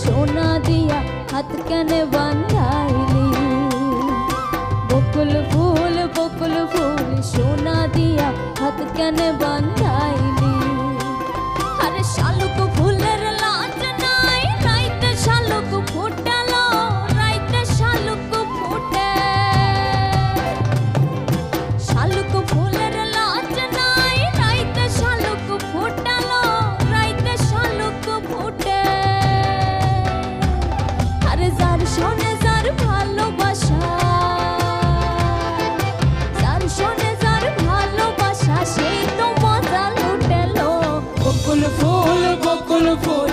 সোনা দিয়া হাত কেনে বান্ধাইলি। বকুল ফুল সোনা দিয়া হাত কেনে বান্ধাইলি। আরে শালুক ফুলের লাজ নাই, রাইতে শালুক ফুটালো, রাইতে শালুক ফুটে। শালুক ফুলের লাজ নাই, রাইতে শালুক ফুটালো, রাইতে শালুক ফুটে। আরে যার শোনে যার ভালোবাসা, যার শোনে যার ভালোবাসা, সেই তো মজা লুটেলো। বকুল ফুল